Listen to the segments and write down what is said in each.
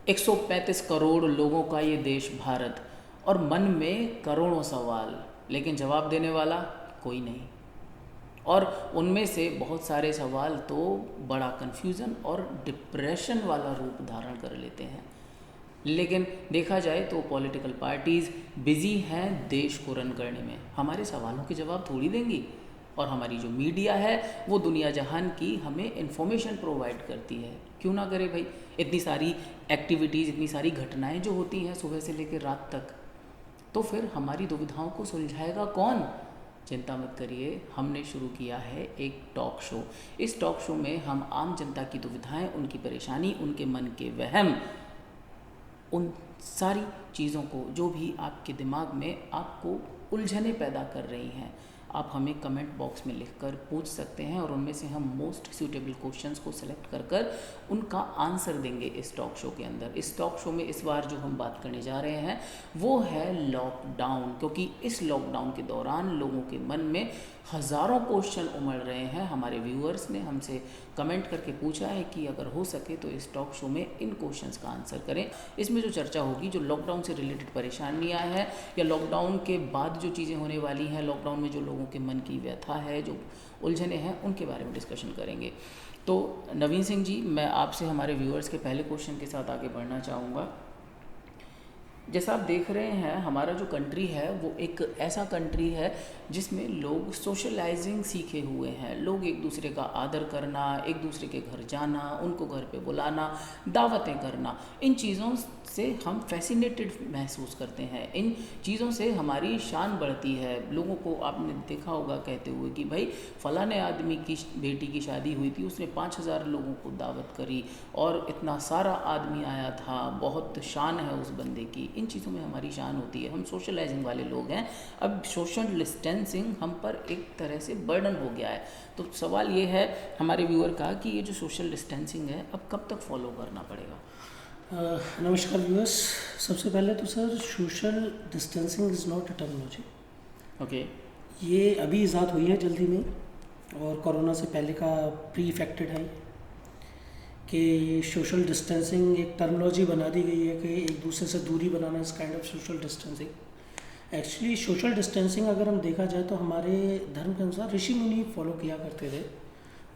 135 करोड़ लोगों का ये देश भारत, और मन में करोड़ों सवाल, लेकिन जवाब देने वाला कोई नहीं। और उनमें से बहुत सारे सवाल तो बड़ा कन्फ्यूज़न और डिप्रेशन वाला रूप धारण कर लेते हैं। लेकिन देखा जाए तो पॉलिटिकल पार्टीज़ बिज़ी हैं देश को रन करने में, हमारे सवालों के जवाब थोड़ी देंगी। और हमारी जो मीडिया है वो दुनिया जहान की हमें इन्फॉर्मेशन प्रोवाइड करती है, क्यों ना करे भाई। इतनी सारी एक्टिविटीज़, इतनी सारी घटनाएं जो होती हैं सुबह से लेकर रात तक, तो फिर हमारी दुविधाओं को सुलझाएगा कौन? चिंता मत करिए, हमने शुरू किया है एक टॉक शो। इस टॉक शो में हम आम जनता की दुविधाएं, उनकी परेशानी, उनके मन के वहम, उन सारी चीज़ों को जो भी आपके दिमाग में आपको उलझने पैदा कर रही हैं, आप हमें कमेंट बॉक्स में लिखकर पूछ सकते हैं, और उनमें से हम मोस्ट सूटेबल क्वेश्चंस को सिलेक्ट कर कर उनका आंसर देंगे इस टॉक शो के अंदर। इस टॉक शो में इस बार जो हम बात करने जा रहे हैं वो है लॉकडाउन, क्योंकि इस लॉकडाउन के दौरान लोगों के मन में हज़ारों क्वेश्चन उमड़ रहे हैं। हमारे व्यूअर्स ने हमसे कमेंट करके पूछा है कि अगर हो सके तो इस टॉक शो में इन क्वेश्चंस का आंसर करें। इसमें जो चर्चा होगी, जो लॉकडाउन से रिलेटेड परेशानियां हैं या लॉकडाउन के बाद जो चीज़ें होने वाली हैं, लॉकडाउन में जो लोगों के मन की व्यथा है, जो उलझने हैं, उनके बारे में डिस्कशन करेंगे। तो नवीन सिंह जी, मैं आपसे हमारे व्यूअर्स के पहले क्वेश्चन के साथ आगे बढ़ना चाहूँगा। जैसा आप देख रहे हैं, हमारा जो कंट्री है वो एक ऐसा कंट्री है जिसमें लोग सोशलाइजिंग सीखे हुए हैं। लोग एक दूसरे का आदर करना, एक दूसरे के घर जाना, उनको घर पे बुलाना, दावतें करना, इन चीज़ों से हम फैसिनेटेड महसूस करते हैं। इन चीज़ों से हमारी शान बढ़ती है। लोगों को आपने देखा होगा कहते हुए कि भाई फलाने आदमी की बेटी की शादी हुई थी, उसने 5,000 लोगों को दावत करी और इतना सारा आदमी आया था, बहुत शान है उस बंदे की। इन चीज़ों में हमारी शान होती है, हम सोशलाइजिंग वाले लोग हैं। अब सोशल डिस्टेंसिंग हम पर एक तरह से बर्डन हो गया है। तो सवाल ये है हमारे व्यूअर का कि ये जो सोशल डिस्टेंसिंग है अब कब तक फॉलो करना पड़ेगा? नमस्कार व्यूअर्स। सबसे पहले तो sir, social distancing is not a terminology. Okay. ये अभी ईजाद हुई है जल्दी में, और कोरोना से पहले का प्री इफेक्टेड है कि सोशल डिस्टेंसिंग एक टर्मिनोलॉजी बना दी गई है कि एक दूसरे से दूरी बनाना इस kind of social distancing. Actually social distancing अगर हम देखा जाए तो हमारे धर्म के अनुसार ऋषि मुनि फॉलो किया करते थे।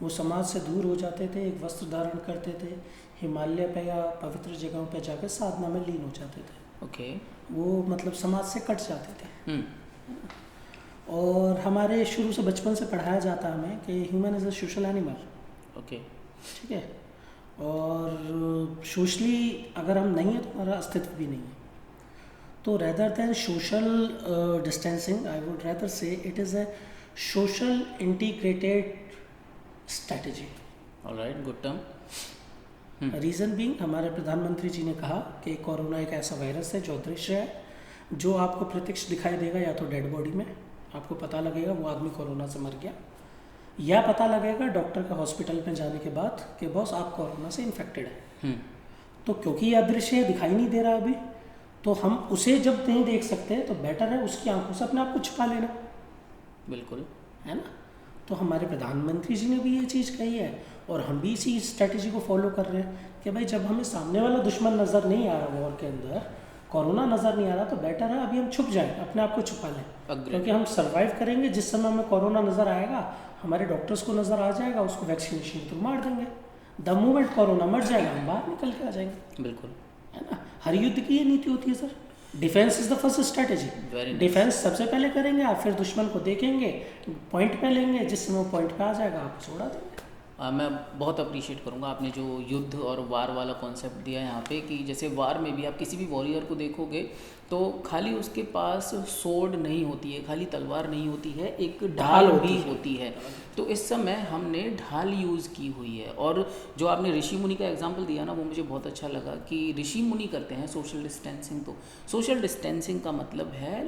वो समाज से दूर हो जाते थे, एक वस्त्र धारण करते थे, हिमालय पे या पवित्र जगहों पे जाकर साधना में लीन हो जाते थे। ओके। वो मतलब समाज से कट जाते थे। और हमारे शुरू से बचपन से पढ़ाया जाता है हमें कि human is a social animal. Okay. ठीक है। और सोशली अगर हम नहीं है तो हमारा अस्तित्व भी नहीं है। तो rather than social distancing, I would rather say it is a social integrated strategy. Alright, good term. Reason being, हमारे प्रधानमंत्री जी ने कहा कि कोरोना एक ऐसा वायरस है जो अदृश्य है, जो आपको प्रत्यक्ष दिखाई देगा या तो डेड बॉडी में, आपको पता लगेगा वो आदमी कोरोना से मर गया, या पता लगेगा डॉक्टर का हॉस्पिटल में जाने के बाद कि बॉस आप कोरोना से इन्फेक्टेड है। तो क्योंकि ये अदृश्य है, दिखाई नहीं दे रहा अभी, तो हम उसे जब नहीं देख सकते तो बेटर है उसकी आंखों से अपने आप को छुपा लेना। बिल्कुल, है ना। तो हमारे प्रधानमंत्री जी ने भी ये चीज़ कही है और हम भी इसी स्ट्रेटजी को फॉलो कर रहे हैं कि भाई जब हमें सामने वाला दुश्मन नज़र नहीं आ रहा वॉर के अंदर, कोरोना नज़र नहीं आ रहा, तो बेटर है अभी हम छुप जाएं, अपने आप को छुपा लें। क्योंकि हम सर्वाइव करेंगे, जिस समय हमें कोरोना नज़र आएगा हमारे डॉक्टर्स को नज़र आ जाएगा, उसको वैक्सीनेशन के थ्रू मार देंगे। द मूवमेंट कोरोना मर जाएगा हम बाहर निकल के आ जाएंगे। बिल्कुल, है ना। हर युद्ध की ये नीति होती है sir, defence is the first strategy. Defence सबसे पहले करेंगे आप, फिर दुश्मन को देखेंगे, पॉइंट पे लेंगे, जिस समय पॉइंट पे आ जाएगा आप छोड़ा देंगे। मैं बहुत अप्रिशिएट करूँगा आपने जो युद्ध और वार वाला कॉन्सेप्ट दिया यहाँ पे, कि जैसे वार में भी आप किसी भी वॉरियर को देखोगे तो खाली उसके पास सोर्ड नहीं होती है, खाली तलवार नहीं होती है, एक ढाल भी होती है। तो इस समय हमने ढाल यूज़ की हुई है। और जो आपने ऋषि मुनि का एग्जांपल दिया ना, वो मुझे बहुत अच्छा लगा कि ऋषि मुनि करते हैं सोशल डिस्टेंसिंग। तो सोशल डिस्टेंसिंग का मतलब है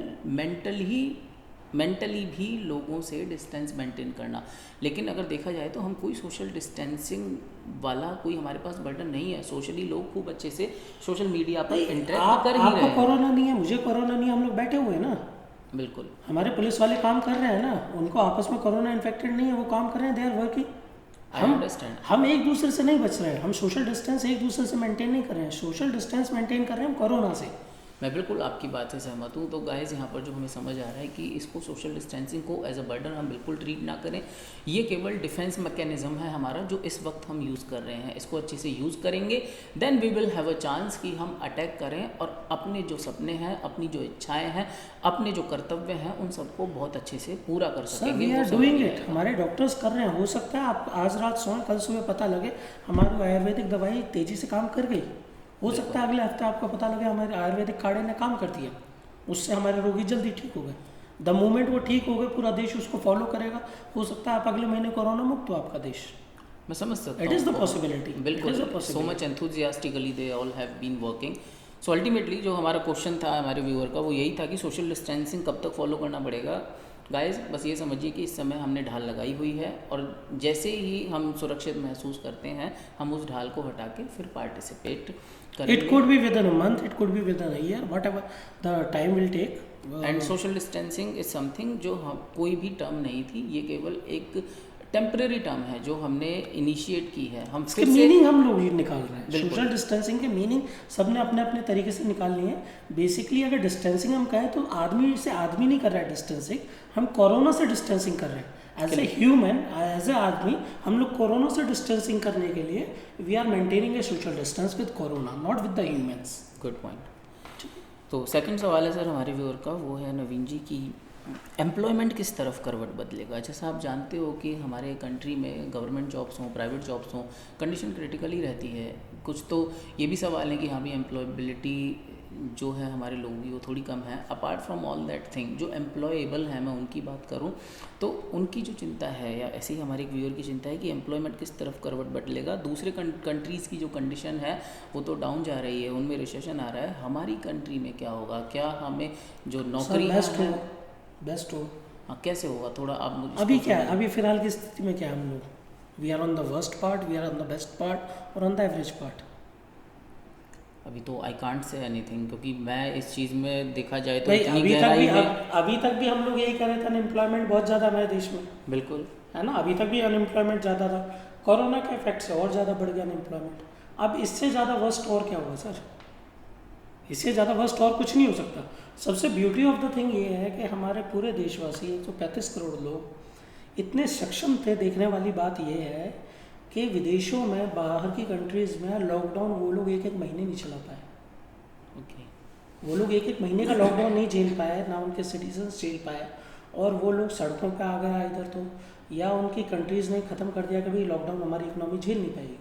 मेंटली भी लोगों से डिस्टेंस मेंटेन करना। लेकिन अगर देखा जाए तो हम कोई सोशल डिस्टेंसिंग वाला कोई हमारे पास बर्डन नहीं है। सोशली लोग खूब अच्छे से सोशल मीडिया पर इंटरेक्ट कर ही रहे हैं। आपको कोरोना नहीं है, मुझे कोरोना नहीं है, हम लोग बैठे हुए हैं ना। बिल्कुल, हमारे पुलिस वाले काम कर रहे हैं ना, उनको आपस में कोरोना इन्फेक्टेड नहीं है, वो काम कर रहे हैं, they are working. I understand. हम एक दूसरे से नहीं बच रहे हैं, हम सोशल डिस्टेंस एक दूसरे से मेंटेन नहीं कर रहे हैं, सोशल डिस्टेंस मेंटेन कर रहे हैं हम कोरोना से। मैं बिल्कुल आपकी बात से सहमत हूँ। तो गाइस यहाँ पर जो हमें समझ आ रहा है कि इसको सोशल डिस्टेंसिंग को एज अ बर्डन हम बिल्कुल ट्रीट ना करें। ये केवल डिफेंस मैकेनिज्म है हमारा जो इस वक्त हम यूज़ कर रहे हैं। इसको अच्छे से यूज़ करेंगे then we will have a chance कि हम अटैक करें और अपने जो सपने हैं, अपनी जो इच्छाएँ हैं, अपने जो कर्तव्य हैं, उन सबको बहुत अच्छे से पूरा कर सर सकेंगे। वी वो आर समझ डूइंग में इट, आएगा। हमारे डॉक्टर्स कर रहे हैं। हो सकता है आप आज रात सोएं, कल सुबह पता लगे हमारी आयुर्वेदिक दवाई तेज़ी से काम कर गई। हो सकता है अगले हफ्ते आपको पता लगे हमारे आयुर्वेदिक काढ़े ने काम कर दिया, उससे हमारे रोगी जल्दी ठीक हो गए। द मोमेंट वो ठीक हो गए पूरा देश उसको फॉलो करेगा। हो सकता है आप अगले महीने कोरोना मुक्त हो आपका देश। मैं समझ सकता इट हूँ। इज़ द पॉसिबिलिटी, बिल्कुल, so much enthusiastically they all have been working. So ultimately जो हमारा क्वेश्चन था हमारे व्यूअर का वो यही था कि सोशल डिस्टेंसिंग कब तक फॉलो करना पड़ेगा। गाइस बस ये समझिए कि इस समय हमने ढाल लगाई हुई है और जैसे ही हम सुरक्षित महसूस करते हैं हम उस ढाल को हटा के फिर पार्टिसिपेट करेंगे। It could be within a month, it could be within a year, whatever the time will take. And social distancing is something जो हम कोई भी टर्म नहीं थी, ये केवल एक टेम्परेरी टर्म है जो हमने इनिशिएट की है। हम इसके फिर से मीनिंग हम लोग ही निकाल रहे हैं। बिल्कुल। सोशल डिस्टेंसिंग के मीनिंग सबने अपने अपने तरीके से निकाल लिए हैं। बेसिकली अगर डिस्टेंसिंग हम कहें तो आदमी से आदमी नहीं कर रहा है डिस्टेंसिंग, हम कोरोना से डिस्टेंसिंग कर रहे हैं। As a human, as a आदमी हम लोग कोरोना से डिस्टेंसिंग करने के लिए we are maintaining a social distance with corona, not with the humans. Good point. तो सेकंड सवाल है सर हमारे व्यूअर का, वो है नवीन जी की एम्प्लॉयमेंट किस तरफ करवट बदलेगा। जैसा आप जानते हो कि हमारे कंट्री में गवर्नमेंट जॉब्स हों, प्राइवेट जॉब्स हों, कंडीशन क्रिटिकल ही रहती है। कुछ तो ये भी सवाल है कि हाँ भी एम्प्लॉयबिलिटी जो है हमारे लोगों की वो थोड़ी कम है। Apart from all that thing जो एम्प्लॉयबल है, मैं उनकी बात करूँ तो उनकी जो चिंता है या ऐसे ही हमारे एक व्यूअर की चिंता है कि एम्प्लॉयमेंट किस तरफ करवट बदलेगा। दूसरे कंट्रीज़ की जो कंडीशन है वो तो डाउन जा रही है, उनमें रिसेशन आ रहा है, हमारी कंट्री में क्या होगा, क्या हमें जो नौकरी है बेस्ट हो। हाँ कैसे होगा थोड़ा आप मुझे अभी क्या है, अभी फिलहाल की स्थिति में क्या है हम लोग, we are on the worst part, we are on the best part और ऑन द एवरेज पार्ट। अभी तो आई कांट से एनीथिंग क्योंकि मैं इस चीज़ में देखा जाए तो भाई इतनी अभी तक गहराई भी में अभी तक भी हम लोग यही कर रहे थे, अनएम्प्लॉयमेंट बहुत ज़्यादा हमारे देश में, बिल्कुल है ना। अभी तक भी अनएम्प्लॉयमेंट ज़्यादा था, कोरोना के इफेक्ट से और ज़्यादा बढ़ गया अनएम्प्लॉयमेंट। अब इससे ज़्यादा वर्स्ट और क्या होगा सर, इससे ज़्यादा वर्स्ट और कुछ नहीं हो सकता। सबसे ब्यूटी ऑफ द थिंग ये है कि हमारे पूरे देशवासी 135 करोड़ लोग इतने सक्षम थे। देखने वाली बात ये है कि विदेशों में, बाहर की कंट्रीज़ में लॉकडाउन वो लोग एक एक महीने नहीं चला पाए। ओके वो लोग एक एक महीने का लॉकडाउन नहीं झेल पाए, ना उनके सिटीजन्स झेल पाए, और वो लोग सड़कों पे आ गया इधर तो, या उनकी कंट्रीज़ ने ख़त्म कर दिया कि भाई लॉकडाउन हमारी इकोनॉमी झेल नहीं पाएगी।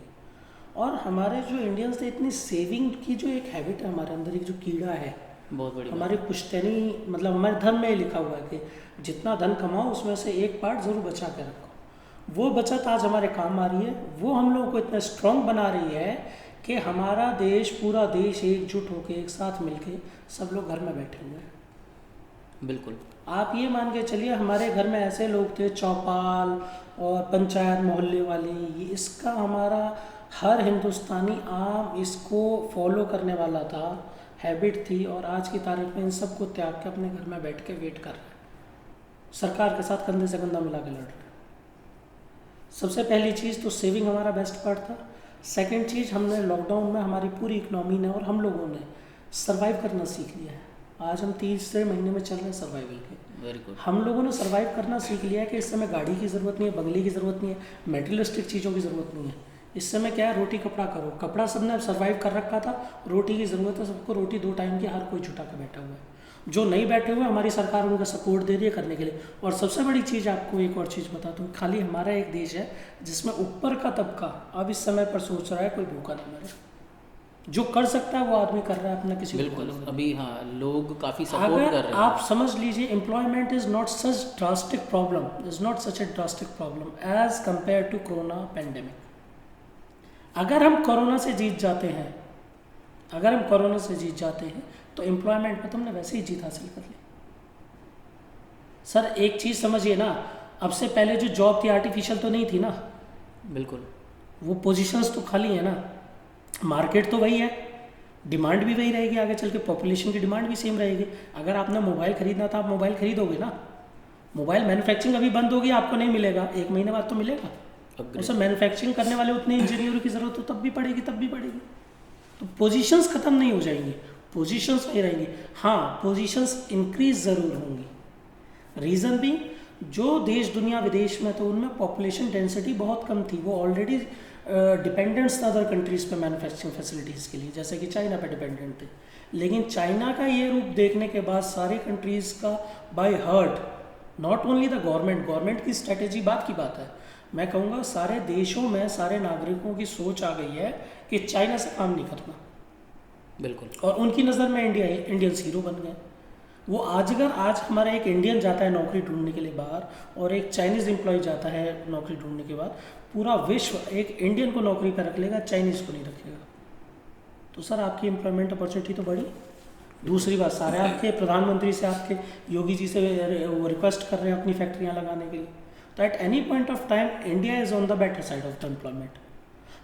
और हमारे जो इंडियंस थे इतनी सेविंग की जो एक हैबिट है हमारे अंदर, एक जो कीड़ा है बहुत बड़ी हमारे पुश्तैनी, मतलब हमारे धर्म में ही लिखा हुआ है कि जितना धन कमाओ उसमें से एक पार्ट ज़रूर बचा के रखो। वो बचत आज हमारे काम आ रही है, वो हम लोगों को इतना स्ट्रॉन्ग बना रही है कि हमारा देश, पूरा देश एकजुट होकर एक साथ मिलके सब लोग घर में बैठे हुए हैं। बिल्कुल आप ये मान के चलिए हमारे घर में ऐसे लोग थे, चौपाल और पंचायत मोहल्ले वाले, ये इसका हमारा हर हिंदुस्तानी आम इसको फॉलो करने वाला था, हैबिट थी, और आज की तारीख में इन सब को त्याग के अपने घर में बैठ के वेट कर रहे हैं, सरकार के साथ कंधे से कंधा मिला के लड़ रहे हैं। सबसे पहली चीज़ तो सेविंग हमारा बेस्ट पार्ट था। सेकंड चीज़, हमने लॉकडाउन में हमारी पूरी इकनॉमी ने और हम लोगों ने सर्वाइव करना सीख लिया है। आज हम 3 महीने में चल रहे हैं सर्वाइवल के। Very good. हम लोगों ने सर्वाइव करना सीख लिया है कि इस समय गाड़ी की ज़रूरत नहीं है, बंगले की ज़रूरत नहीं है, मेटेरियलिस्टिक चीज़ों की ज़रूरत नहीं है। इस समय क्या है, रोटी कपड़ा करो। कपड़ा सबने अब सर्वाइव कर रखा था, रोटी की ज़रूरत है सबको, रोटी 2 टाइम की हर कोई जुटा कर बैठा हुआ है। जो नहीं बैठे हुए हमारी सरकार उनको सपोर्ट दे रही है करने के लिए। और सबसे बड़ी चीज़ आपको एक और चीज़ बताता हूँ, खाली हमारा एक देश है जिसमें ऊपर का तबका अब इस समय पर सोच रहा है कोई भूखा नहीं मरे। जो कर सकता है वो आदमी कर रहा है अपना, किसी बिल्कुल अभी हाँ लोग काफ़ी सपोर्ट कर अगर रहे हैं। आप समझ लीजिए, employment is not such drastic problem, is not such a drastic problem as compare to corona pandemic. अगर हम कोरोना से जीत जाते हैं, अगर हम कोरोना से जीत जाते हैं तो एम्प्लॉयमेंट में तुमने वैसे ही जीत हासिल कर ली। सर एक चीज़ समझिए ना, अब से पहले जो जॉब थी आर्टिफिशियल तो नहीं थी ना, बिल्कुल वो पोजीशंस तो खाली है ना, मार्केट तो वही है, डिमांड भी वही रहेगी, आगे चल के पॉपुलेशन की डिमांड भी सेम रहेगी। अगर आपने मोबाइल खरीदना था, आप मोबाइल खरीदोगे ना। मोबाइल मैन्युफैक्चरिंग अभी बंद होगी, आपको नहीं मिलेगा, 1 महीने बाद तो मिलेगा। Agree. उसे मैन्युफैक्चरिंग करने वाले उतने इंजीनियरों की ज़रूरत हो तब भी पड़ेगी, तब भी पड़ेगी। तो पोजीशंस ख़त्म नहीं हो जाएंगी, पोजीशंस वही रहेंगी। हाँ, पोजीशंस इंक्रीज ज़रूर होंगी। रीज़न भी, जो देश दुनिया विदेश में तो उनमें पॉपुलेशन डेंसिटी बहुत कम थी, वो ऑलरेडी डिपेंडेंट्स था अदर कंट्रीज़ पे मैन्युफैक्चरिंग फैसिलिटीज़ के लिए, जैसे कि चाइना पे डिपेंडेंट थे। लेकिन चाइना का ये रूप देखने के बाद सारी कंट्रीज़ का by heart, not only the government की स्ट्रेटेजी बात की बात है, मैं कहूँगा सारे देशों में सारे नागरिकों की सोच आ गई है कि चाइना से काम नहीं करना। बिल्कुल। और उनकी नज़र में इंडियंस हीरो बन गए। वो आज हमारा एक इंडियन जाता है नौकरी ढूंढने के लिए बाहर, और एक चाइनीज़ एम्प्लॉय जाता है नौकरी ढूंढने के बाद, पूरा विश्व एक इंडियन को नौकरी पर रख लेगा, चाइनीज़ को नहीं रखेगा। तो सर आपकी एम्प्लॉयमेंट अपॉर्चुनिटी तो बढ़ी। दूसरी बात, सारे आपके प्रधानमंत्री से, आपके योगी जी से वो रिक्वेस्ट कर रहे हैं अपनी फैक्ट्रियाँ लगाने के लिए। तो at any point of time India is on the better side of the employment.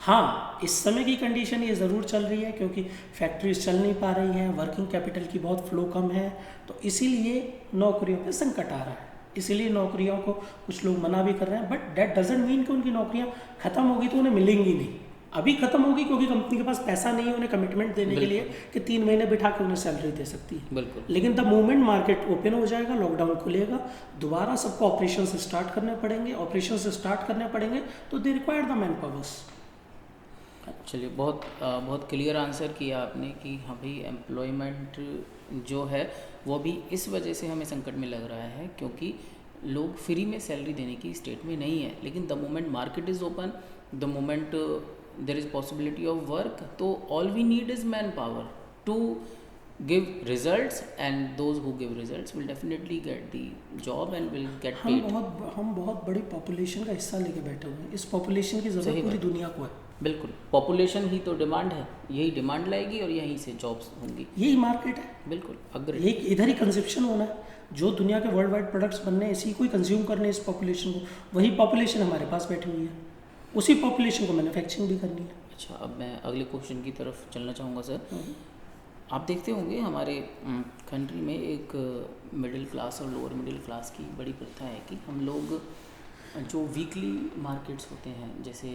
हाँ, इस समय की कंडीशन ये ज़रूर चल रही है क्योंकि फैक्ट्रीज चल नहीं पा रही हैं, वर्किंग कैपिटल की बहुत फ्लो कम है, तो इसीलिए नौकरियों पे संकट आ रहा है, इसीलिए नौकरियों को कुछ लोग मना भी कर रहे हैं। बट दैट डजंट मीन कि उनकी नौकरियां ख़त्म होगी तो उन्हें मिलेंगी नहीं। अभी ख़त्म होगी क्योंकि कंपनी के पास पैसा नहीं है उन्हें कमिटमेंट देने के लिए कि 3 महीने बिठा के उन्हें सैलरी दे सकती है। बिल्कुल। लेकिन द मोमेंट मार्केट ओपन हो जाएगा, लॉकडाउन खुलेगा, दोबारा सबको ऑपरेशन स्टार्ट करने पड़ेंगे, तो they require the man powers. चलिए, बहुत क्लियर आंसर किया आपने कि हाँ भाई, एम्प्लॉयमेंट जो है वो भी इस वजह से हमें संकट में लग रहा है क्योंकि लोग फ्री में सैलरी देने की स्टेट में नहीं है। लेकिन the moment market is open, the moment there is possibility of work, तो all we need is man power to give results, and those who give results will definitely get the job and will get paid. हम बहुत बड़ी population का हिस्सा लेके बैठे हुए हैं, इस पॉपुलेशन की ज़रूरत पूरी दुनिया को है। बिल्कुल, पॉपुलेशन ही तो डिमांड है, यही डिमांड लाएगी और यहीं से जॉब्स होंगी, यही मार्केट है। बिल्कुल, अगर एक इधर ही कंजप्शन होना है, जो दुनिया के वर्ल्ड वाइड प्रोडक्ट्स बनने हैं इसी को ही कंज्यूम करने इस पॉपुलेशन को, वही पॉपुलेशन हमारे पास बैठी हुई है, उसी पॉपुलेशन को मैन्युफैक्चरिंग भी करनी है। अच्छा, अब मैं अगले क्वेश्चन की तरफ चलना चाहूँगा सर। आप देखते होंगे हमारे कंट्री में एक मिडिल क्लास और लोअर मिडिल क्लास की बड़ी प्रथा है कि हम लोग जो वीकली मार्केट्स होते हैं, जैसे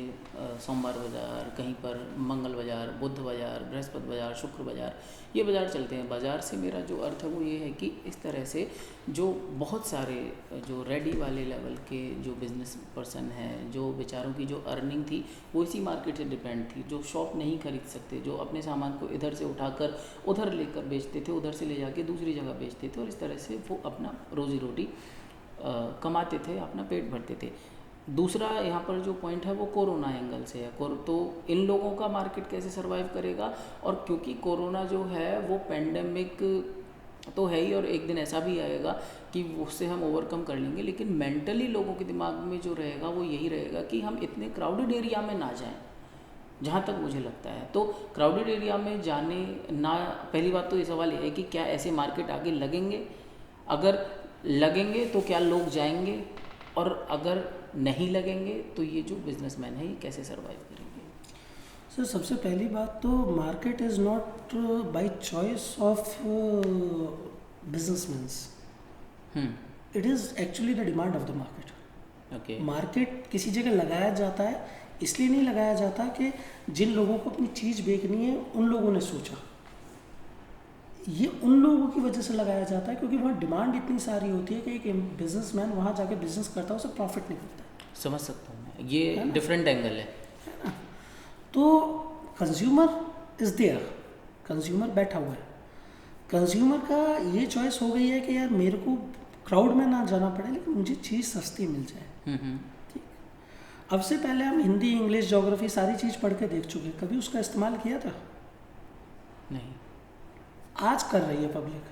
सोमवार बाज़ार, कहीं पर मंगल बाज़ार, बुध बाज़ार, बृहस्पति बाज़ार, शुक्र बाज़ार, ये बाज़ार चलते हैं। बाज़ार से मेरा जो अर्थ है वो ये है कि इस तरह से जो बहुत सारे जो रेडी वाले लेवल के जो बिज़नेस पर्सन हैं, जो बेचारों की जो अर्निंग थी वो इसी मार्केट से डिपेंड थी, जो शॉप नहीं खरीद सकते, जो अपने सामान को इधर से उठाकर उधर लेकर बेचते थे, उधर से ले जाके दूसरी जगह बेचते थे, और इस तरह से वो अपना रोज़ी रोटी कमाते थे, अपना पेट भरते थे। दूसरा यहाँ पर जो पॉइंट है वो कोरोना एंगल से है। तो इन लोगों का मार्केट कैसे सरवाइव करेगा, और क्योंकि कोरोना जो है वो पेंडेमिक तो है ही, और एक दिन ऐसा भी आएगा कि उससे हम ओवरकम कर लेंगे, लेकिन मेंटली लोगों के दिमाग में जो रहेगा वो यही रहेगा कि हम इतने क्राउडेड एरिया में ना जाएं, जहाँ तक मुझे लगता है। तो क्राउडेड एरिया में जाने ना, पहली बात तो ये सवाल है कि क्या ऐसे मार्केट आगे लगेंगे, अगर लगेंगे तो क्या लोग जाएंगे, और अगर नहीं लगेंगे तो ये जो बिजनेसमैन है ये कैसे सरवाइव करेंगे? सर, सबसे पहली बात तो market is not by choice of businessman's, it is actually the demand of the market. Okay. Market किसी जगह लगाया जाता है, इसलिए नहीं लगाया जाता कि जिन लोगों को अपनी चीज़ बेचनी है उन लोगों ने सोचा, ये उन लोगों की वजह से लगाया जाता है क्योंकि वहाँ डिमांड इतनी सारी होती है कि एक बिजनेसमैन वहाँ जाके बिजनेस करता है, उसे प्रॉफिट नहीं मिलता है। समझ सकता हूँ मैं, ये डिफरेंट एंगल है ना। तो कंज्यूमर इज़ देयर, कंज्यूमर बैठा हुआ है, कंज्यूमर का ये चॉइस हो गई है कि यार मेरे को क्राउड में ना जाना पड़े लेकिन मुझे चीज़ सस्ती मिल जाए। ठीक, अब से पहले हम हिंदी, इंग्लिश, ज्योग्राफी सारी चीज़ पढ़ के देख चुके, कभी उसका इस्तेमाल किया था? नहीं। आज कर रही है पब्लिक।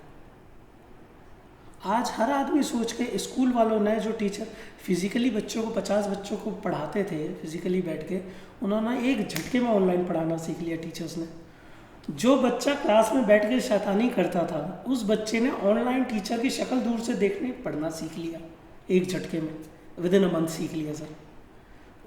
आज हर आदमी सोच के, स्कूल वालों ने जो टीचर फिजिकली बच्चों को 50 बच्चों को पढ़ाते थे फिजिकली बैठ के, उन्होंने एक झटके में ऑनलाइन पढ़ाना सीख लिया टीचर्स ने। जो बच्चा क्लास में बैठ के शैतानी करता था उस बच्चे ने ऑनलाइन टीचर की शक्ल दूर से देखने पढ़ना सीख लिया, एक झटके में, विद इन अ मंथ सीख लिया सर।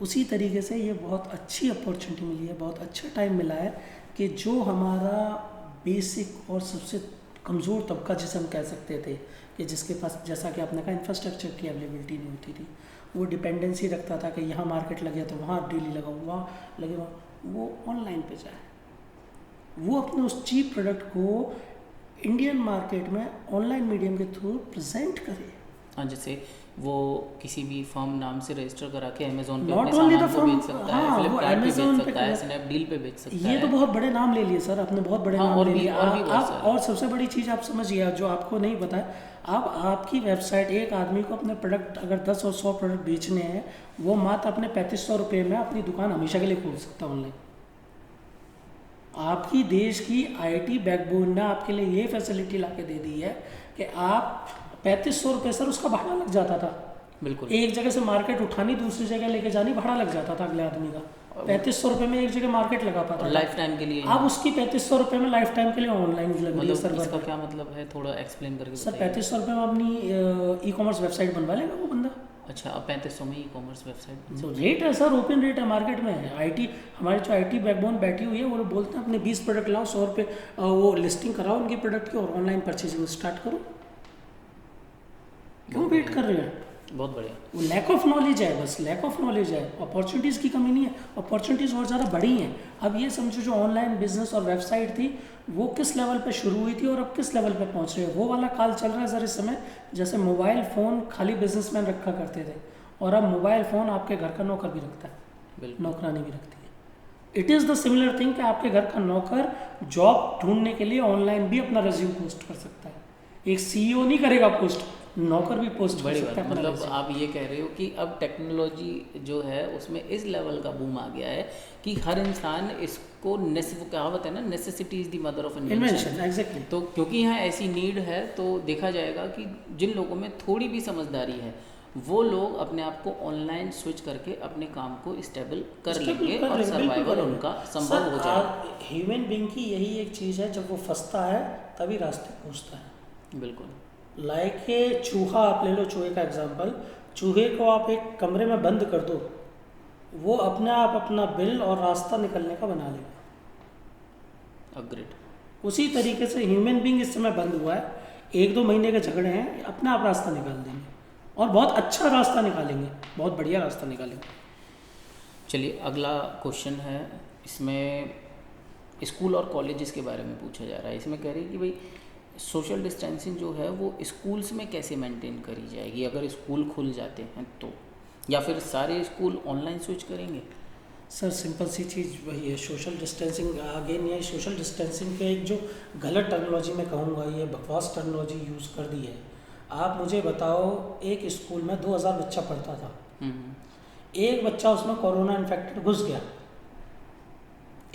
उसी तरीके से ये बहुत अच्छी अपॉर्चुनिटी मिली है, बहुत अच्छा टाइम मिला है कि जो हमारा बेसिक और सबसे कमज़ोर तबका जिसे हम कह सकते थे कि जिसके पास, जैसा कि आपने कहा, इंफ्रास्ट्रक्चर की अवेलेबिलिटी नहीं होती थी, वो डिपेंडेंसी रखता था कि यहाँ मार्केट लगे तो वहाँ डेली लगाओ, वहाँ लगे वहाँ, वो ऑनलाइन पे जाए, वो अपने उस चीप प्रोडक्ट को इंडियन मार्केट में ऑनलाइन मीडियम के थ्रू प्रेजेंट करे। हाँ, जैसे वो किसी भी फर्म नाम से रजिस्टर करा के अमेजोन पे Not अपने only सामान the को firm, बेच सकता हाँ, है, वो फ्लिपकार्ट पे बेच Amazon पे सकता है, कर- स्नैपडील पे बेच सकता ये है। तो बहुत बड़े नाम ले लिए सर, आपने बहुत बड़े हाँ, नाम और ले भी- लिए। और भी बहुत आप सारे। और सबसे बड़ी चीज़ आप समझिए, जो आपको नहीं पता है, आप आपकी वेबसाइट, एक आदमी को अपने प्रोडक्ट अगर 10 और 100 प्रोडक्ट बेचने हैं, वो मात्र अपने 3500 रुपये में अपनी दुकान हमेशा के लिए खोल सकता है ऑनलाइन। आपकी देश की आईटी बैकबोन ने आपके लिए ये फैसिलिटी ला के दे दी है कि आप 3500 रुपये सर उसका भाड़ा लग जाता था, बिल्कुल। एक जगह से मार्केट उठानी दूसरी जगह लेके जानी भाड़ा लग जाता था अगले आदमी का। 3500 रुपये में एक जगह मार्केट लगा पाता था, लाइफ टाइम के लिए। अब उसकी 3500 रुपये में लाइफ टाइम के लिए ऑनलाइन लग रही है मतलब सर्वर इसका पर। क्या मतलब है, थोड़ा एक्सप्लेन करके सर बताइए। 3500 रुपये में अपनी ई कॉमर्स वेबसाइट बनवा लेगा वो बंदा। अच्छा, अब 3500 में ई कॉमर्स वेबसाइट। तो रेट है सर, ओपन रेट है मार्केट में। आईटी, हमारी जो आईटी बैकबोन बैठी हुई है, वो लोग बोलते हैं अपने 20 प्रोडक्ट लाओ, 100 रुपये वो लिस्टिंग कराओ उनके प्रोडक्ट की और ऑनलाइन परचेजिंग स्टार्ट करो। क्यों वेट कर रहे हैं? बहुत बढ़िया। वो लैक ऑफ नॉलेज है, बस लैक ऑफ नॉलेज है, अपॉर्चुनिटीज़ की कमी नहीं है, अपॉर्चुनिटीज़ और ज़्यादा बढ़ी हैं। अब ये समझो जो ऑनलाइन बिजनेस और वेबसाइट थी वो किस लेवल पे शुरू हुई थी और अब किस लेवल पे पहुंच रही है, वो वाला काल चल रहा है सर इस समय। जैसे मोबाइल फ़ोन खाली बिजनेसमैन रखा करते थे, और अब मोबाइल फ़ोन आपके घर का नौकर भी रखता है, बिल्कुल। नौकरानी भी रखती है। It is the similar thing कि आपके घर का नौकर जॉब ढूंढने के लिए ऑनलाइन भी अपना रिज्यूम पोस्ट कर सकता है। एक सीईओ नहीं करेगा पोस्ट, नौकर भी पोस्ट कर बड़ी सकता बात, है अपना मतलब resume। आप ये कह रहे हो कि अब टेक्नोलॉजी जो है उसमें इस लेवल का बूम आ गया है कि हर इंसान इसको कहावत है ना, necessity is the mother of invention. Invention, exactly. तो क्योंकि यहाँ ऐसी नीड है, तो देखा जाएगा कि जिन लोगों में थोड़ी भी समझदारी है वो लोग अपने आप को ऑनलाइन स्विच करके अपने काम को स्टेबल कर लेंगे और सर्वाइवल उनका संभव हो जाएगा। ह्यूमन बीइंग की यही एक चीज़ है, जब वो फंसता है तभी रास्ते पहुँचता है। बिल्कुल। लाइक चूहा, आप ले लो चूहे का एग्जांपल। चूहे को आप एक कमरे में बंद कर दो, वो अपने आप अपना बिल और रास्ता निकलने का बना लेगा। अग्रेड। उसी तरीके से ह्यूमन बीइंग इस समय बंद हुआ है, 1-2 महीने के झगड़े हैं, अपने आप रास्ता निकाल देंगे और बहुत अच्छा रास्ता निकालेंगे, बहुत बढ़िया रास्ता निकालेंगे। चलिए, अगला क्वेश्चन है, इसमें स्कूल और कॉलेजेस के बारे में पूछा जा रहा है। इसमें कह रही है कि भाई सोशल डिस्टेंसिंग जो है वो स्कूल्स में कैसे मेंटेन करी जाएगी अगर स्कूल खुल जाते हैं तो, या फिर सारे स्कूल ऑनलाइन स्विच करेंगे? सर सिंपल सी चीज़ वही है, सोशल डिस्टेंसिंग। अगेन ये सोशल डिस्टेंसिंग के एक जो गलत टर्मिनोलॉजी मैं कहूँगा, ये बकवास टर्मिनोलॉजी यूज़ कर दी है। आप मुझे बताओ, एक स्कूल में 2000 बच्चा पढ़ता था, एक बच्चा उसमें कोरोना इन्फेक्टेड घुस गया,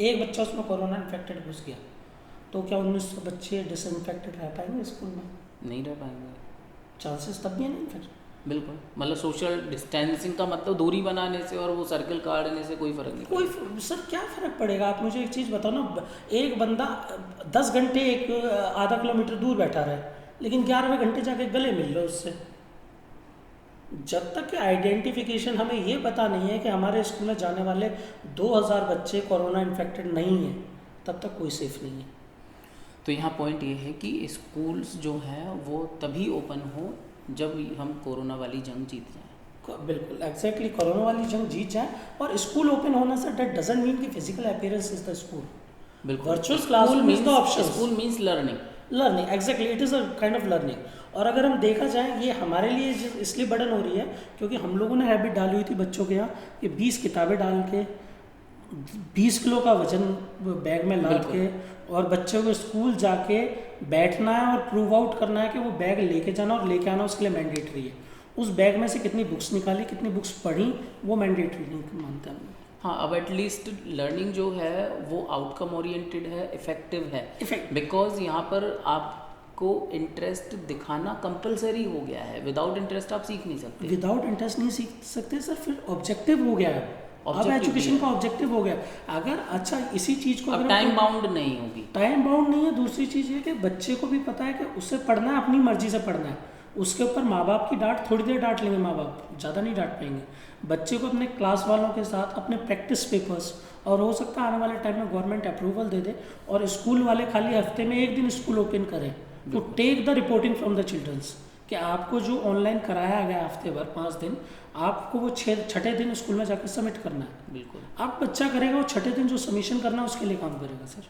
एक बच्चा उसमें कोरोना इन्फेक्टेड घुस गया, तो क्या 1900 बच्चे डिसइंफेक्टेड रह पाएंगे स्कूल में? नहीं रह पाएंगे। चांसेस तब भी है नहीं फिर। बिल्कुल, मतलब सोशल डिस्टेंसिंग का मतलब दूरी बनाने से और वो सर्कल काटने से कोई फर्क नहीं पड़ेगा। कोई सर क्या फ़र्क पड़ेगा? आप मुझे एक चीज़ बताओ ना, एक बंदा 10 घंटे एक आधा किलोमीटर दूर बैठा रहे, लेकिन 11वें घंटे जाके गले मिल लो उससे। जब तक कि आइडेंटिफिकेशन हमें ये पता नहीं है कि हमारे स्कूल में जाने वाले 2000 बच्चे कोरोना इन्फेक्टेड नहीं हैं, तब तक कोई सेफ नहीं है। तो यहाँ पॉइंट ये है कि स्कूल्स जो हैं वो तभी ओपन हो जब हम कोरोना वाली जंग जीत जाएं। बिल्कुल एग्जैक्टली, कोरोना वाली जंग जीत जाए। और स्कूल ओपन होने से दैट डजंट मीन कि physical appearance is the school. बिल्कुल, virtual classroom is the option. School means learning. Learning, exactly, it is a kind of learning. और अगर हम देखा जाए, ये हमारे लिए इसलिए बर्डन हो रही है क्योंकि हम लोगों ने हैबिट डाली हुई थी बच्चों के यहाँ कि 20 किताबें डाल के 20 किलो का वजन बैग में लाद के और बच्चों को स्कूल जाके बैठना है और प्रूव आउट करना है कि वो बैग लेके जाना और लेके आना उसके लिए मैंडेटरी है। उस बैग में से कितनी बुक्स निकाली, कितनी बुक्स पढ़ी, वो मैंडेटरी नहीं मानते हम। हाँ, अब एटलीस्ट लर्निंग जो है वो आउटकम ओरिएंटेड है, इफेक्टिव है, बिकॉज यहाँ पर आपको इंटरेस्ट दिखाना कंपलसरी हो गया है। विदाउट इंटरेस्ट आप सीख नहीं सकते। विदाउट इंटरेस्ट नहीं सीख सकते सर, फिर ऑब्जेक्टिव हो गया है। अब एजुकेशन का ऑब्जेक्टिव हो गया। अगर अच्छा इसी चीज़ को अब टाइम बाउंड नहीं होगी, टाइम बाउंड नहीं है। दूसरी चीज़ ये कि बच्चे को भी पता है कि उससे पढ़ना है, अपनी मर्जी से पढ़ना है। उसके ऊपर माँ बाप की डांट थोड़ी देर डांट लेंगे, माँ बाप ज़्यादा नहीं डांट पाएंगे। बच्चे को अपने क्लास वालों के साथ अपने प्रैक्टिस पेपर्स, और हो सकता है आने वाले टाइम में गवर्नमेंट अप्रूवल दे दे और स्कूल वाले खाली हफ्ते में एक दिन स्कूल ओपन करें to take the reporting from the childrens कि आपको जो ऑनलाइन कराया गया हफ्ते भर 5 दिन, आपको वो छठे दिन स्कूल में जाकर सबमिट करना है। बिल्कुल। आप बच्चा करेगा वो छठे दिन जो सबमिशन करना है उसके लिए काम करेगा सर।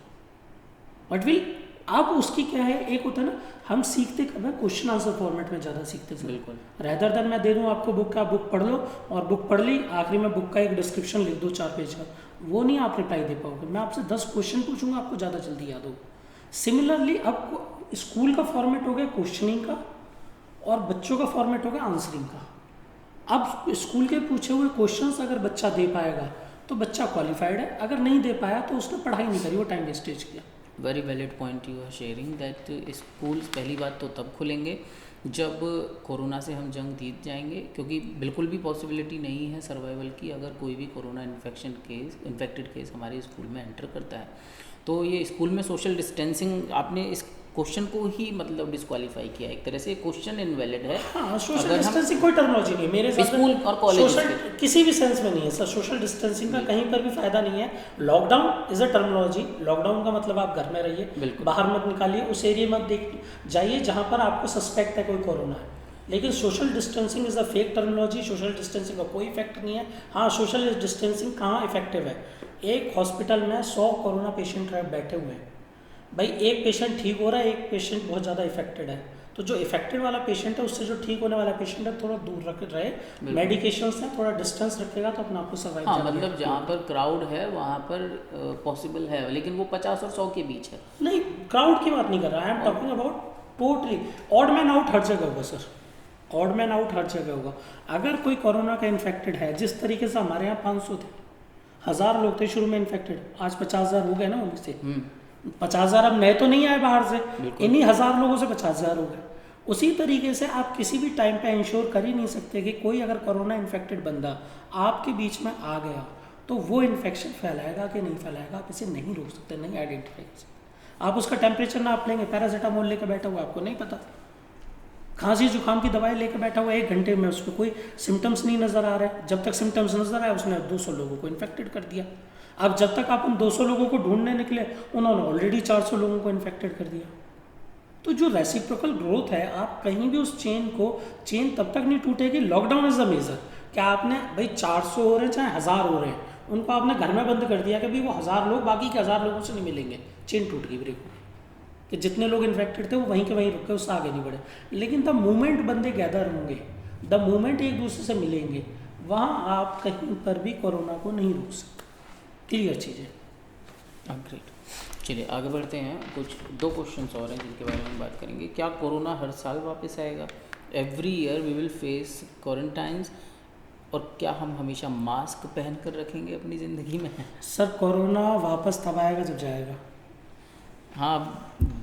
बट विल अब उसकी क्या है, एक होता है ना, हम सीखते कब है, क्वेश्चन आंसर फॉर्मेट में ज़्यादा सीखते हैं। बिल्कुल। रेदर देन मैं दे दूँ आपको बुक का, बुक पढ़ लो और बुक पढ़ ली, आखिरी में बुक का एक डिस्क्रिप्शन लिख दो 4 पेज का, वो नहीं आप रिप्लाई दे पाओगे। मैं आपसे 10 क्वेश्चन पूछूंगा, आपको ज़्यादा जल्दी याद होगा। सिमिलरली अब स्कूल का फॉर्मेट हो गया क्वेश्चनिंग का और बच्चों का फॉर्मेट हो गया आंसरिंग का। अब स्कूल के पूछे हुए क्वेश्चंस अगर बच्चा दे पाएगा तो बच्चा क्वालिफाइड है, अगर नहीं दे पाया तो उसने पढ़ाई नहीं करी, वो टाइम वेस्टेज किया। Very valid point you are sharing that schools पहली बात तो तब खुलेंगे जब कोरोना से हम जंग जीत जाएंगे, क्योंकि बिल्कुल भी पॉसिबिलिटी नहीं है सर्वाइवल की अगर कोई भी कोरोना इन्फेक्टेड केस हमारे स्कूल में एंटर करता है। तो ये स्कूल में सोशल डिस्टेंसिंग, आपने इस क्वेश्चन को ही मतलब डिस्क्वालीफाई किया, एक तरह से क्वेश्चन इनवैलिड है। हाँ, सोशल डिस्टेंसिंग कोई टर्मिनोलॉजी नहीं है मेरे हिसाब से, स्कूल और कॉलेज किसी भी सेंस में नहीं है सर। सोशल डिस्टेंसिंग का कहीं पर भी फायदा नहीं है। Lockdown is a terminology, lockdown का मतलब आप घर में रहिए, बाहर मत निकालिए, उस एरिया मत देख जाइए जहाँ पर आपको सस्पेक्ट है कोई कोरोना है। लेकिन social distancing is a fake terminology, social distancing का कोई इफेक्ट नहीं है। हाँ, सोशल डिस्टेंसिंग कहाँ इफेक्टिव है, एक हॉस्पिटल में 100 कोरोना पेशेंट बैठे हुए हैं, भाई एक पेशेंट ठीक हो रहा है, एक पेशेंट बहुत ज़्यादा इफेक्टेड है, तो जो इफेक्टेड वाला पेशेंट है उससे जो ठीक होने वाला पेशेंट है थोड़ा दूर रख रहे, मेडिकेशन से थोड़ा डिस्टेंस रखेगा तो अपने आप को सर्वाइव। हाँ, मतलब जहाँ पर क्राउड है वहाँ पर पॉसिबल है, लेकिन वो 50 और 100 के बीच है। नहीं, क्राउड की बात नहीं कर रहा, I am talking about totally odd man out हर जगह होगा सर, ऑड मैन आउट हर जगह होगा। अगर कोई कोरोना का इन्फेक्टेड है, जिस तरीके से हमारे यहाँ 500 थे, 1000 लोग थे शुरू में इन्फेक्टेड, आज 50,000 हो गए ना उनमें से। 50,000 अब नए तो नहीं आए बाहर से, इन्हीं 1000 लोगों से 50,000 हो गए। उसी तरीके से आप किसी भी टाइम पे इंश्योर कर ही नहीं सकते कि कोई अगर कोरोना इन्फेक्टेड बंदा आपके बीच में आ गया तो वो इन्फेक्शन फैलाएगा कि नहीं फैलाएगा, आप इसे नहीं रोक सकते, नहीं आइडेंटिफाई कर सकते। आप उसका टेम्परेचर नाप लेंगे, पैरासीटामोल लेकर बैठा हुआ आपको नहीं पता, खांसी जुकाम की दवाई लेकर बैठा हुआ 1 घंटे में उसको कोई सिम्टम्स नहीं नज़र आ रहे, जब तक सिम्टम्स नज़र आए उसने 200 लोगों को इन्फेक्टेड कर दिया। अब जब तक आप उन 200 लोगों को ढूंढने निकले उन्होंने ऑलरेडी 400 लोगों को इन्फेक्टेड कर दिया। तो जो रेसिप्रोकल ग्रोथ है, आप कहीं भी उस चेन तब तक नहीं टूटेगी। लॉकडाउन इज द मेजर, क्या आपने भाई 400 हो रहे हैं चाहे 1000 हो रहे हैं, उनको आपने घर में बंद कर दिया कि भाई वो 1000 लोग बाकी के 1000 लोगों से नहीं मिलेंगे, चेन टूट गई, ब्रेक हो गई, कि जितने लोग इन्फेक्टेड थे वो वहीं के वहीं रुक गए, उससे आगे नहीं बढ़े। लेकिन द मोमेंट बंदे गैदर होंगे, द मोमेंट एक दूसरे से मिलेंगे, वहाँ आप कहीं पर भी कोरोना को नहीं रोक सकते। क्लियर चीज़ है। ग्रेट, चलिए आगे बढ़ते हैं। कुछ 2 क्वेश्चंस और हैं जिनके बारे में बात करेंगे। क्या कोरोना हर साल वापस आएगा? Every year we will face quarantines, और क्या हम हमेशा मास्क पहन कर रखेंगे अपनी ज़िंदगी में? सर कोरोना वापस तब आएगा जब जाएगा। हाँ,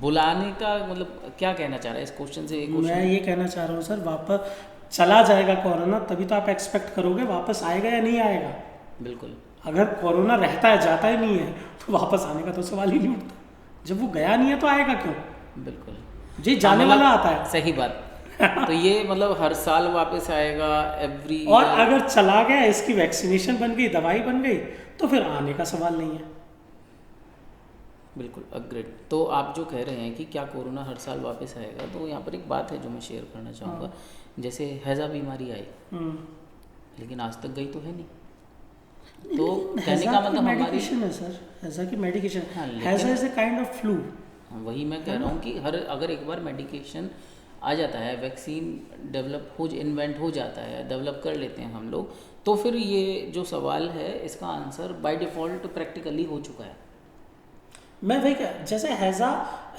बुलाने का मतलब क्या कहना चाह रहा है इस क्वेश्चन से? मैं ये कहना चाह रहा हूँ सर, वापस चला जाएगा कोरोना तभी तो आप एक्सपेक्ट करोगे वापस आएगा या नहीं आएगा। बिल्कुल। अगर कोरोना रहता है, जाता ही नहीं है, तो वापस आने का तो सवाल ही नहीं उठता। जब वो गया नहीं है तो आएगा क्यों? बिल्कुल जी, जाने वाला आता है। सही बात। तो ये मतलब हर साल वापस आएगा एवरी, और अगर चला गया, इसकी वैक्सीनेशन बन गई, दवाई बन गई, तो फिर आने का सवाल नहीं है। बिल्कुल अग्रेड। तो आप जो कह रहे हैं कि क्या कोरोना हर साल वापस आएगा, तो यहाँ पर एक बात है जो मैं शेयर करना चाहूँगा। जैसे हैज़ा बीमारी आई, लेकिन आज तक गई तो है नहीं, तो कहने का मतलब हमारी है सर, हैज़ा की मेडिकेशन, हैज़ा is a kind of flu. वही मैं कह रहा हूँ कि अगर एक बार मेडिकेशन आ जाता है, वैक्सीन इन्वेंट हो जाता है, डेवलप कर लेते हैं हम लोग, तो फिर ये जो सवाल है इसका आंसर बाय डिफ़ॉल्ट प्रैक्टिकली हो चुका है। मैं वही कह, जैसे हैज़ा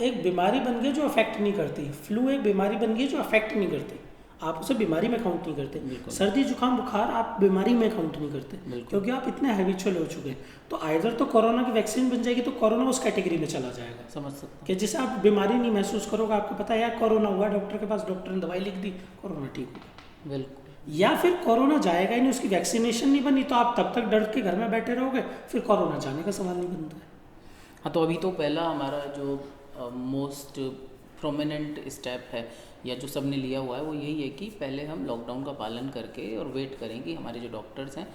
एक बीमारी बन गई जो अफेक्ट नहीं करती, फ्लू एक बीमारी बन गई जो अफेक्ट नहीं करती, आप उसे बीमारी में काउंट नहीं करते। सर्दी जुकाम बुखार आप बीमारी में काउंट नहीं करते, क्योंकि आप इतने हैबिचुअल हो चुके हैं। तो आइदर तो कोरोना की वैक्सीन बन जाएगी तो कोरोना उस कैटेगरी में चला जाएगा, समझ सकते कि जिसे आप बीमारी नहीं महसूस करोगे, आपको पता है यार कोरोना हुआ, डॉक्टर के पास, डॉक्टर ने दवाई लिख दी, कोरोना ठीक हो गया। बिल्कुल। या फिर कोरोना जाएगा ही नहीं, उसकी वैक्सीनेशन नहीं बनी, तो आप तब तक डर के घर में बैठे रहोगे, फिर कोरोना जाने का सवाल नहीं बनता है। हाँ, तो अभी तो पहला हमारा जो मोस्ट प्रोमिनेंट स्टेप है या जो सब ने लिया हुआ है वो यही है कि पहले हम लॉकडाउन का पालन करके और वेट करें कि हमारे जो डॉक्टर्स हैं,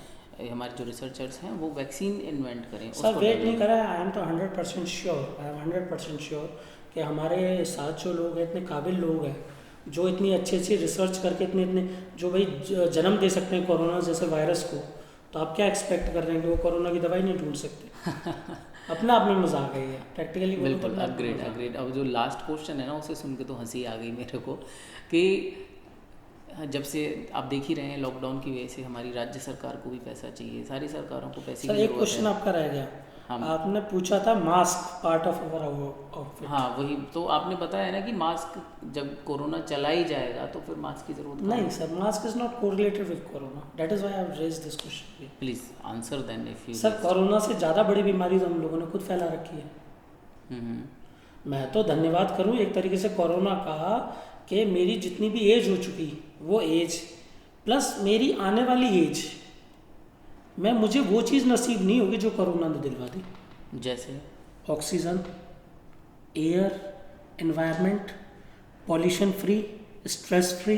हमारे जो रिसर्चर्स हैं, वो वैक्सीन इन्वेंट करें। सर वेट नहीं करा है, आई एम तो 100% श्योर कि हमारे साथ जो लोग हैं, इतने काबिल लोग हैं, जो इतनी अच्छी अच्छी रिसर्च करके इतने इतने जो भाई जन्म दे सकते हैं कोरोना जैसे वायरस को, तो आप क्या एक्सपेक्ट कर रहे हैं कि वो कोरोना की दवाई नहीं ढूंढ सकते? अपने आप में मजाक है ये, प्रैक्टिकली। बिल्कुल अग्रेड अग्रेड। अब जो लास्ट क्वेश्चन है ना, उसे सुन के तो हंसी आ गई मेरे को कि जब से आप देख ही रहे हैं लॉकडाउन की वजह से हमारी राज्य सरकार को भी पैसा चाहिए, सारी सरकारों को पैसे सर की एक जरूरत क्वेश्चन है। आपका रह गया, हाँ आपने पूछा था mask part of our outfit. हाँ, वही तो आपने बताया ना कि मास्क जब कोरोना चला ही जाएगा तो फिर मास्क की जरूरत नहीं sir, mask is not correlated with corona, that is why I have raised this question. Please answer then if you. Sir corona से ज़्यादा बड़ी बीमारी तो हम लोगों ने खुद फैला रखी है। मैं तो धन्यवाद करूं एक तरीके से कोरोना का कि मेरी जितनी भी एज हो चुकी वो एज प्लस मेरी आने वाली एज में मुझे वो चीज़ नसीब नहीं होगी जो कोरोना ने दिलवा दी। जैसे oxygen, air, environment, pollution free, stress free,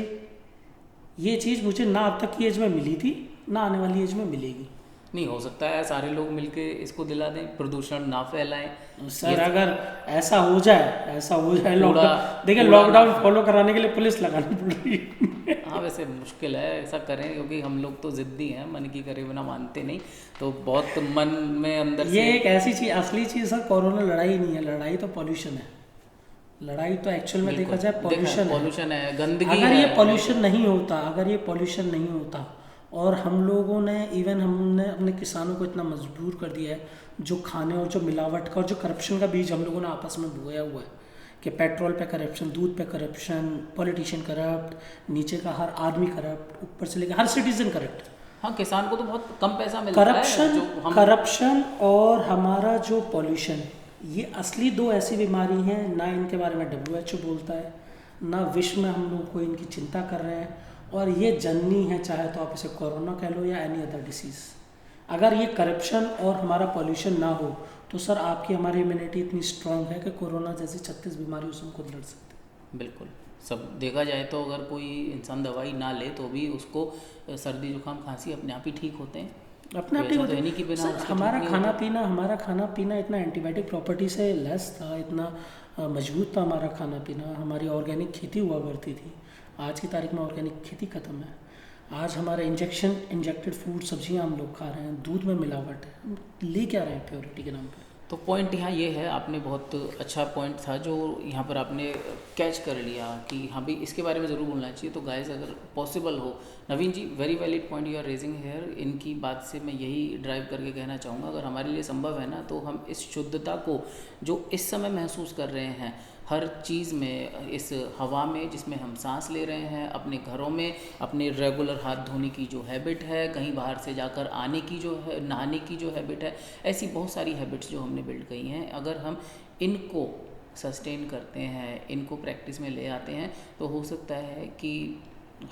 ये चीज़ मुझे ना अब तक की एज में मिली थी ना आने वाली एज में मिलेगी। नहीं हो सकता है सारे लोग मिलके इसको दिला दें, प्रदूषण ना फैलाएं। सर अगर ऐसा हो जाए लॉकडाउन, देखिए पूरा लॉकडाउन फॉलो कराने के लिए पुलिस लगानी पड़ रही है। हाँ वैसे मुश्किल है ऐसा करें, क्योंकि हम लोग तो ज़िद्दी हैं, मन की करे बिना मानते नहीं, तो बहुत मन में अंदर ये से एक ऐसी चीज, असली चीज सर कोरोना लड़ाई नहीं है, लड़ाई तो पॉल्यूशन है। लड़ाई तो एक्चुअल में देखा जाए पॉल्यूशन है, गंदगी अगर है। ये पॉल्यूशन नहीं होता, अगर ये पॉल्यूशन नहीं होता और हम लोगों ने इवन हमने अपने किसानों को इतना मजबूर कर दिया है, जो खाने और जो मिलावट का और जो करप्शन का बीज हम लोगों ने आपस में बोया हुआ है कि पेट्रोल पे करप्शन, दूध पे करप्शन, पॉलिटिशियन करप्ट, नीचे का हर आदमी करप्ट, ऊपर से लेकर हर सिटीजन करप्ट। हाँ किसान को तो बहुत कम पैसा मिलता है। करप्शन और हमारा जो पॉल्यूशन, ये असली दो ऐसी बीमारी हैं, ना इनके बारे में WHO बोलता है, ना विश्व में हम लोग को इनकी चिंता कर रहे हैं, और ये जननी है, चाहे तो आप इसे कोरोना कह लो या एनी अदर डिसीज़। अगर ये करप्शन और हमारा पॉल्यूशन ना हो तो सर आपकी हमारी इम्यूनिटी इतनी स्ट्रांग है कि कोरोना जैसी 36 बीमारियों से हम खुद लड़ सकते हैं। बिल्कुल, सब देखा जाए तो अगर कोई इंसान दवाई ना ले तो भी उसको सर्दी जुकाम खांसी अपने आप ही ठीक होते हैं, अपने आप ठीक होते हैं। कि बिना हमारा खाना पीना इतना एंटीबायोटिक प्रॉपर्टी से लेस था, इतना मजबूत था हमारा खाना पीना, हमारी ऑर्गेनिक खेती हुआ करती थी। आज की तारीख में ऑर्गेनिक खेती ख़त्म है। आज हमारे इंजेक्टेड फूड सब्जियां हम लोग खा रहे हैं, दूध में मिलावट है, हम ले क्या रहे हैं प्योरिटी के नाम पे। तो पॉइंट यहाँ ये है, आपने बहुत अच्छा पॉइंट था जो यहाँ पर आपने कैच कर लिया कि हाँ भी इसके बारे में ज़रूर बोलना चाहिए। तो गाइस अगर पॉसिबल हो, Naveen ji very valid point you are raising here, इनकी बात से मैं यही ड्राइव करके कहना चाहूँगा, अगर हमारे लिए संभव है ना तो हम इस शुद्धता को जो इस समय महसूस कर रहे हैं हर चीज़ में, इस हवा में जिसमें हम सांस ले रहे हैं, अपने घरों में अपने रेगुलर हाथ धोने की जो हैबिट है, कहीं बाहर से जाकर आने की जो है, नहाने की जो हैबिट है, ऐसी बहुत सारी हैबिट्स जो हमने बिल्ड की हैं, अगर हम इनको सस्टेन करते हैं, इनको प्रैक्टिस में ले आते हैं, तो हो सकता है कि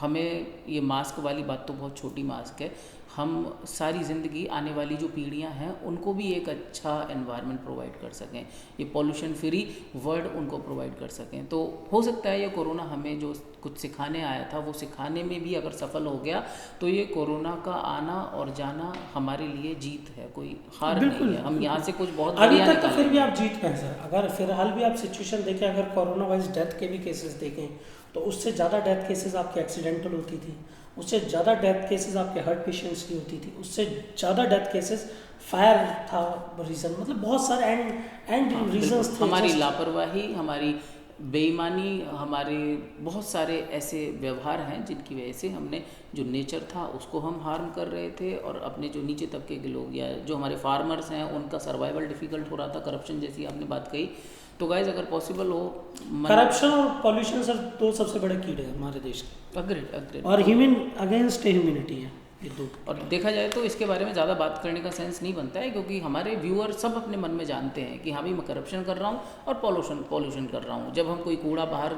हमें ये मास्क वाली बात तो बहुत छोटी मास्क है, हम सारी ज़िंदगी आने वाली जो पीढ़ियां हैं उनको भी एक अच्छा एनवायरनमेंट प्रोवाइड कर सकें, ये पॉल्यूशन फ्री वर्ल्ड उनको प्रोवाइड कर सकें। तो हो सकता है ये कोरोना हमें जो कुछ सिखाने आया था वो सिखाने में भी अगर सफल हो गया तो ये कोरोना का आना और जाना हमारे लिए जीत है, कोई हार नहीं है। हम यहाँ से कुछ बहुत अभी तक तो फिर भी आप जीत गए सर। अगर फिलहाल भी आप सिचुएशन देखें, अगर कोरोना वाइज डेथ के भी केसेस देखें तो उससे ज़्यादा डेथ केसेस आपके एक्सीडेंटल होती थी, उससे ज़्यादा डेथ केसेस आपके हार्ट पेशेंट्स की होती थी, उससे ज़्यादा डेथ केसेस फायर था रीज़न, मतलब बहुत सारे एंड रीजंस थे। हमारी लापरवाही, हमारी बेईमानी, हमारे बहुत सारे ऐसे व्यवहार हैं जिनकी वजह से हमने जो नेचर था उसको हम हार्म कर रहे थे, और अपने जो नीचे तबके के लोग या जो हमारे फार्मर्स हैं उनका सर्वाइवल डिफ़िकल्ट हो रहा था। करप्शन जैसी आपने बात कही, तो गाइज अगर पॉसिबल हो, करप्शन और पॉल्यूशन सर दो सबसे बड़े कीड़े हैं हमारे देश के। अग्रेड और ह्यूमन अगेंस्ट ह्यूमैनिटी है ये दो। और देखा जाए तो इसके बारे में ज़्यादा बात करने का सेंस नहीं बनता है, क्योंकि हमारे व्यूअर सब अपने मन में जानते हैं कि हाँ भाई मैं करप्शन कर रहा हूँ और पॉल्यूशन कर रहा हूँ। जब हम कोई कूड़ा बाहर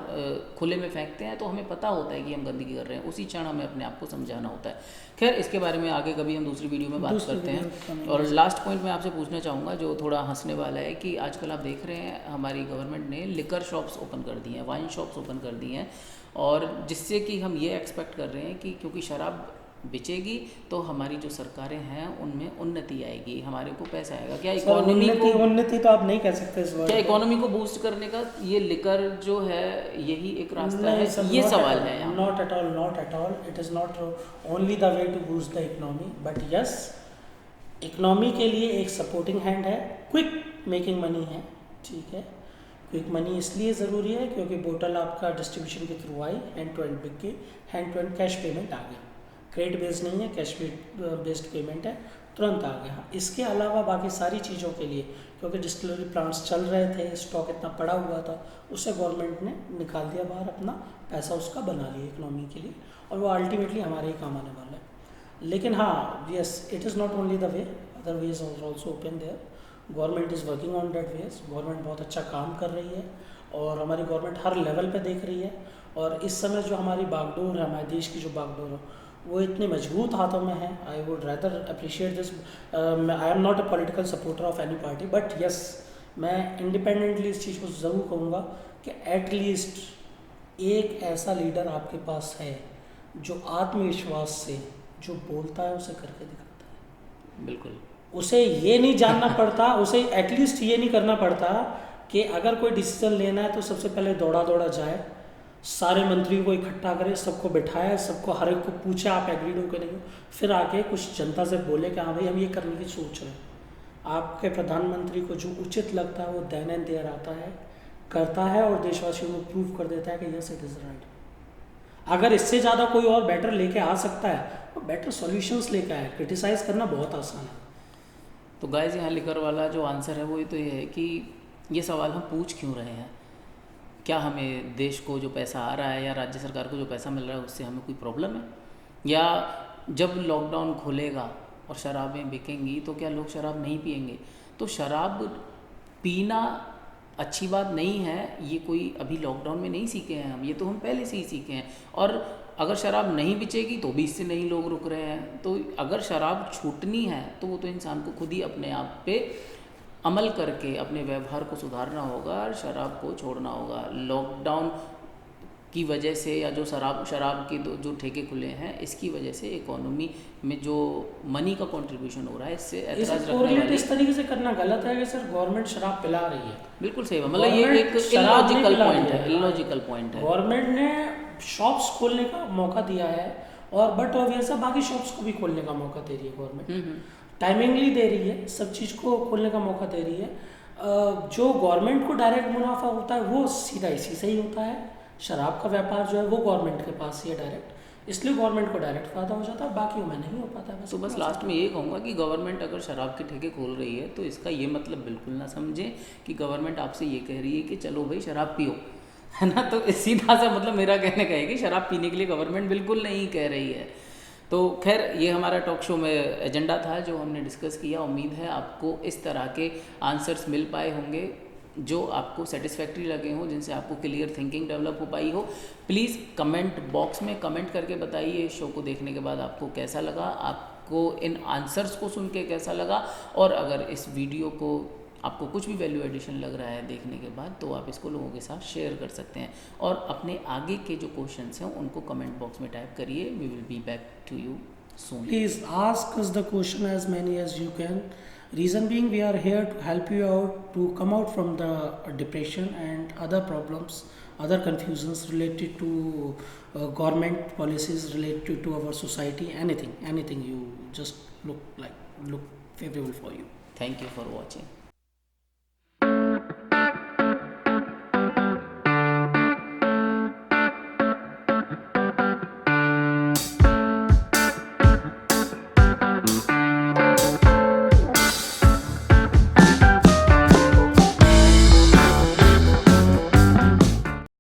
खुले में फेंकते हैं तो हमें पता होता है कि हम गंदगी कर रहे हैं, उसी क्षण हमें अपने आप को समझाना होता है। खैर इसके बारे में आगे कभी हम दूसरी वीडियो में बात करते हैं। और लास्ट पॉइंट मैं आपसे पूछना चाहूँगा जो थोड़ा हंसने वाला है कि आजकल आप देख रहे हैं हमारी गवर्नमेंट ने लिकर शॉप्स ओपन कर दी हैं, वाइन शॉप्स ओपन कर दी हैं, और जिससे कि हम ये एक्सपेक्ट कर रहे हैं कि क्योंकि शराब बिचेगी तो हमारी जो सरकारें हैं उनमें उन्नति आएगी, हमारे को पैसा आएगा। क्या सर, इकोनॉमी को उन्नति तो आप नहीं कह सकते इस वर्ड क्या में। इकोनॉमी को बूस्ट करने का ये लिकर जो है यही एक रास्ता नहीं है? सर, ये सवाल है यहाँ। Not at all, not at all. It is not only the way to boost the economy, but yes, economy के लिए एक सपोर्टिंग हैंड है, क्विक मेकिंग मनी है, ठीक है। क्विक मनी इसलिए ज़रूरी है क्योंकि बोतल आपका डिस्ट्रीब्यूशन के थ्रू आई, हैंड टू हैंड बिक के, hand to hand cash payment आ गया। क्रेडिट बेस्ड नहीं है, कैश बेस्ड पेमेंट है, तुरंत आ गया। इसके अलावा बाकी सारी चीज़ों के लिए, क्योंकि डिस्टिलरी प्लांट्स चल रहे थे, स्टॉक इतना पड़ा हुआ था, उससे गवर्नमेंट ने निकाल दिया बाहर, अपना पैसा उसका बना लिया इकोनॉमी के लिए, और वो अल्टीमेटली हमारे ही काम आने वाला है। लेकिन हाँ, yes, it is not only the way, other ways are also open there. Government is working on that ways. Government बहुत अच्छा काम कर रही है और हमारी गवर्नमेंट हर लेवल पे देख रही है। और इस समय जो हमारी बागडोर है, हमारे देश की जो बागडोर है, वो इतने मजबूत हाथों में है। I would rather appreciate this. I am not a political supporter of any party, but yes, मैं इंडिपेंडेंटली इस चीज़ को ज़रूर कहूँगा कि एटलीस्ट एक ऐसा लीडर आपके पास है जो आत्मविश्वास से जो बोलता है उसे करके दिखाता है। बिल्कुल। उसे ये नहीं जानना पड़ता, उसे एटलीस्ट ये नहीं करना पड़ता कि अगर कोई डिसीजन लेना है तो सबसे पहले दौड़ा दौड़ा जाए, सारे मंत्रियों को इकट्ठा करे, सबको बिठाए, सबको हर एक को पूछे आप एग्रीड हो कि नहीं हो, फिर आके कुछ जनता से बोले कि हाँ भाई हम ये करने की सोच रहे हैं। आपके प्रधानमंत्री को जो उचित लगता है वो देन एंड देयर आता है, करता है और देशवासियों को प्रूव कर देता है कि यस इट इज़ राइट। अगर इससे ज़्यादा कोई और बेटर लेके आ सकता है तो बेटर सॉल्यूशंस लेके आए। क्रिटिसाइज़ करना बहुत आसान है। तो गाइस, यहाँ लिखर वाला जो आंसर है वो ये तो ये है कि ये सवाल हम पूछ क्यों रहे हैं। क्या हमें देश को जो पैसा आ रहा है या राज्य सरकार को जो पैसा मिल रहा है उससे हमें कोई प्रॉब्लम है? या जब लॉकडाउन खुलेगा और शराबें बिकेंगी तो क्या लोग शराब नहीं पिएंगे? तो शराब पीना अच्छी बात नहीं है, ये कोई अभी लॉकडाउन में नहीं सीखे हैं हम, ये तो हम पहले से ही सीखे हैं। और अगर शराब नहीं बिचेगी तो भी इससे नहीं लोग रुक रहे हैं। तो अगर शराब छूटनी है तो वो तो इंसान को खुद ही अपने आप पे अमल करके अपने व्यवहार को सुधारना होगा और शराब को छोड़ना होगा। लॉकडाउन की वजह से या जो शराब के जो ठेके खुले हैं इसकी वजह से इकोनॉमी में जो मनी का कंट्रीब्यूशन हो रहा है, इससे ऐतराज रखने वाले इस तरीके से करना गलत है कि सर गवर्नमेंट शराब पिला रही है। बिल्कुल सही है, मतलब ये एक इलॉजिकल पॉइंट है, इलॉजिकल पॉइंट है। गवर्नमेंट ने शॉप्स खोलने का मौका दिया है और बट ऑब्वियस है बाकी शॉप्स को भी खोलने का मौका दे रही है गवर्नमेंट, टाइमिंगली दे रही है, सब चीज़ को खोलने का मौका दे रही है। जो गवर्नमेंट को डायरेक्ट मुनाफा होता है वो सीधा इसी से ही होता है। शराब का व्यापार जो है वो गवर्नमेंट के पास ही है डायरेक्ट, इसलिए गवर्नमेंट को डायरेक्ट फायदा हो जाता है, बाकियों में नहीं हो पाता है। तो बस लास्ट में ये कहूँगा कि गवर्नमेंट अगर शराब के ठेके खोल रही है तो इसका ये मतलब बिल्कुल ना समझें कि गवर्नमेंट आपसे ये कह रही है कि चलो भाई शराब पियो, है ना। तो सीधा सा मतलब मेरा कहने का है कि शराब पीने के लिए गवर्नमेंट बिल्कुल नहीं कह रही है। तो खैर, ये हमारा टॉक शो में एजेंडा था जो हमने डिस्कस किया। उम्मीद है आपको इस तरह के आंसर्स मिल पाए होंगे जो आपको सेटिस्फैक्ट्री लगे हों, जिनसे आपको क्लियर थिंकिंग डेवलप हो पाई हो। प्लीज़ कमेंट बॉक्स में कमेंट करके बताइए शो को देखने के बाद आपको कैसा लगा, आपको इन आंसर्स को सुन के कैसा लगा। और अगर इस वीडियो को आपको कुछ भी वैल्यू एडिशन लग रहा है देखने के बाद तो आप इसको लोगों के साथ शेयर कर सकते हैं और अपने आगे के जो क्वेश्चंस हैं उनको कमेंट बॉक्स में टाइप करिए। We will be back to you soon. Please ask us the question as many as you can. Reason being, we are here to help you out to come out from the depression and other problems, other confusions related to government policies, related to our society, anything you just look favorable for you. Thank you for watching.